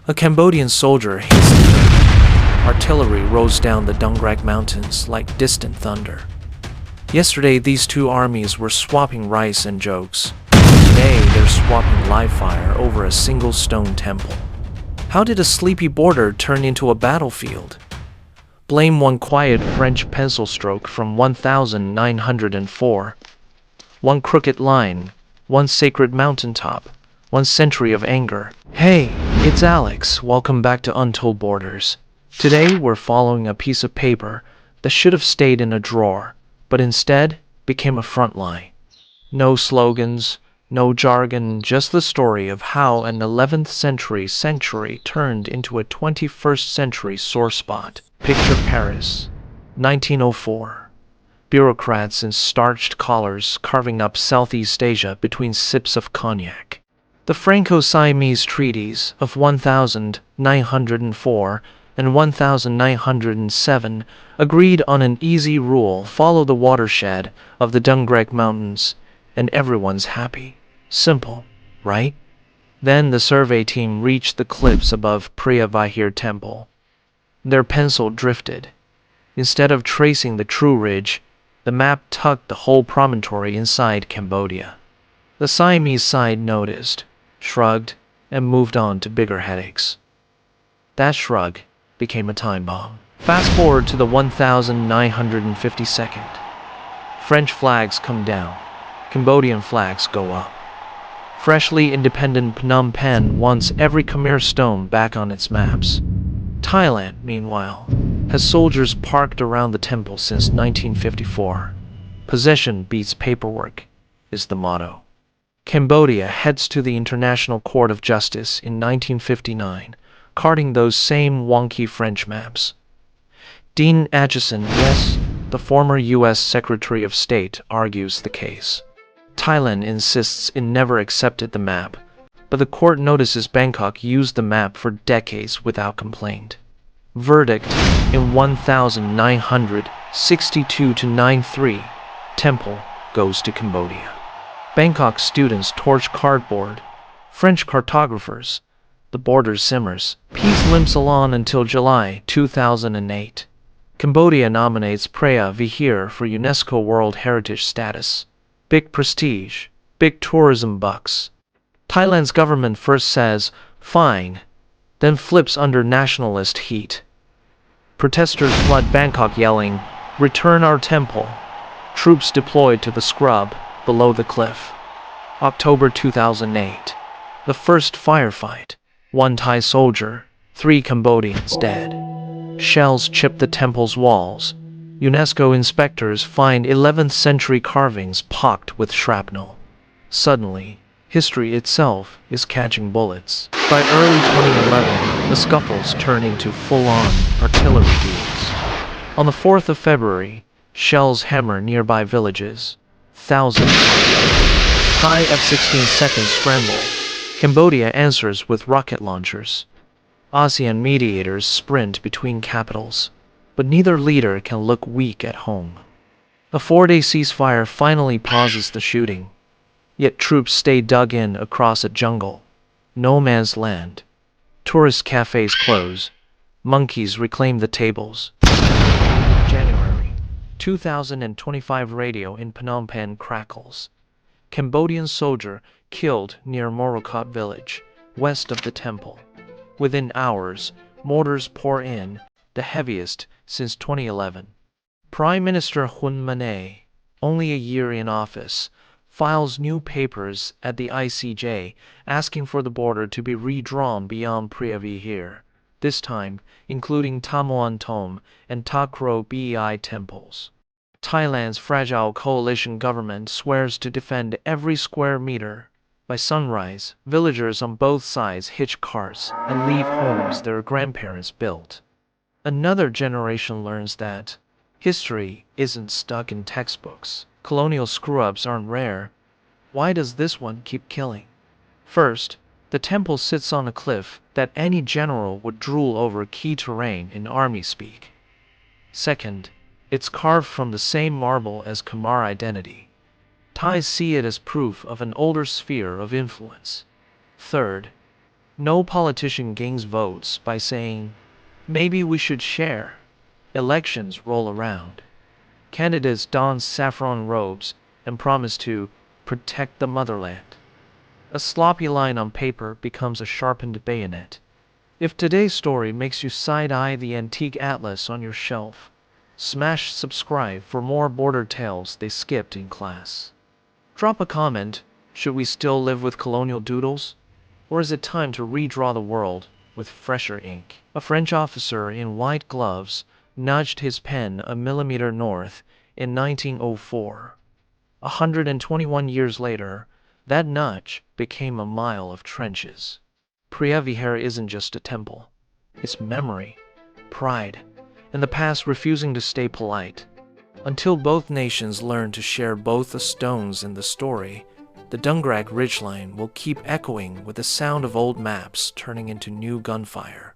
A Cambodian soldier hastened. Artillery rose down the Dângrêk mountains like distant thunder. Yesterday, these two armies were swapping rice and jokes. Today, they're swapping live fire over a single stone temple. How did a sleepy border turn into a battlefield? Blame one quiet French pencil stroke from 1904. One crooked line, one sacred mountaintop, one century of anger. Hey, it's Alex. Welcome back to Untold Borders. Today we're following a piece of paper that should have stayed in a drawer, but instead became a front line. No slogans, no jargon, just the story of how an 11th century sanctuary turned into a 21st century sore spot. Picture Paris, 1904. Bureaucrats in starched collars carving up Southeast Asia between sips of cognac. The Franco-Siamese treaties of 1904 and 1907 agreed on an easy rule: follow the watershed of the Dângrêk Mountains, and everyone's happy. Simple, right? Then the survey team reached the cliffs above Preah Vihear Temple. Their pencil drifted. Instead of tracing the true ridge, the map tucked the whole promontory inside Cambodia. The Siamese side noticed, shrugged, and moved on to bigger headaches. That shrug became a time bomb. Fast forward to the 1952nd. French flags come down. Cambodian flags go up. Freshly independent Phnom Penh wants every Khmer stone back on its maps. Thailand, meanwhile, has soldiers parked around the temple since 1954. Possession beats paperwork is the motto. Cambodia heads to the International Court of Justice in 1959, carting those same wonky French maps. Dean Acheson, yes, the former U.S. Secretary of State, argues the case. Thailand insists it never accepted the map, but the court notices Bangkok used the map for decades without complaint. Verdict in 1962-93, temple goes to Cambodia. Bangkok students torch cardboard. French cartographers. The border simmers. Peace limps along until July 2008. Cambodia nominates Preah Vihear for UNESCO World Heritage status. Big prestige, big tourism bucks. Thailand's government first says, fine, then flips under nationalist heat. Protesters flood Bangkok yelling, return our temple. Troops deployed to the scrub below the cliff. October 2008. The first firefight. One Thai soldier, 3 Cambodians dead. Shells chip the temple's walls. UNESCO inspectors find 11th century carvings pocked with shrapnel. Suddenly, history itself is catching bullets. By early 2011, the scuffles turn into full-on artillery duels. On the 4th of February, shells hammer nearby villages. Thousands. Thai F-16 seconds scramble. Cambodia answers with rocket launchers. ASEAN mediators sprint between capitals, but neither leader can look weak at home. A 4-day ceasefire finally pauses the shooting. Yet troops stay dug in across a jungle. No man's land. Tourist cafes close. Monkeys reclaim the tables. January 2025. Radio in Phnom Penh crackles. Cambodian soldier killed near Morakot village, west of the temple. Within hours, mortars pour in, the heaviest since 2011. Prime Minister Hun Manet, only a year in office, files new papers at the ICJ asking for the border to be redrawn beyond Preah Vihear, this time including Tamuan Tom and Ta Kro Bei temples. Thailand's fragile coalition government swears to defend every square meter. By sunrise, villagers on both sides hitch carts and leave homes their grandparents built. Another generation learns that history isn't stuck in textbooks. Colonial screw-ups aren't rare. Why does this one keep killing? First, the temple sits on a cliff that any general would drool over, key terrain in army speak. Second, it's carved from the same marble as Khmer identity. Thais see it as proof of an older sphere of influence. Third, No politician gains votes by saying, maybe we should share. Elections roll around. Candidates don saffron robes and promise to protect the motherland. A sloppy line on paper becomes a sharpened bayonet. If today's story makes you side-eye the antique atlas on your shelf, smash subscribe for more border tales they skipped in class. Drop a comment. Should we still live with colonial doodles? Or is it time to redraw the world with fresher ink? A French officer in white gloves nudged his pen a millimeter north in 1904. 121 years later, that nudge became a mile of trenches. Preah Vihear isn't just a temple. It's memory, pride, and the past refusing to stay polite. Until both nations learn to share both the stones and the story, the Dângrêk ridgeline will keep echoing with the sound of old maps turning into new gunfire.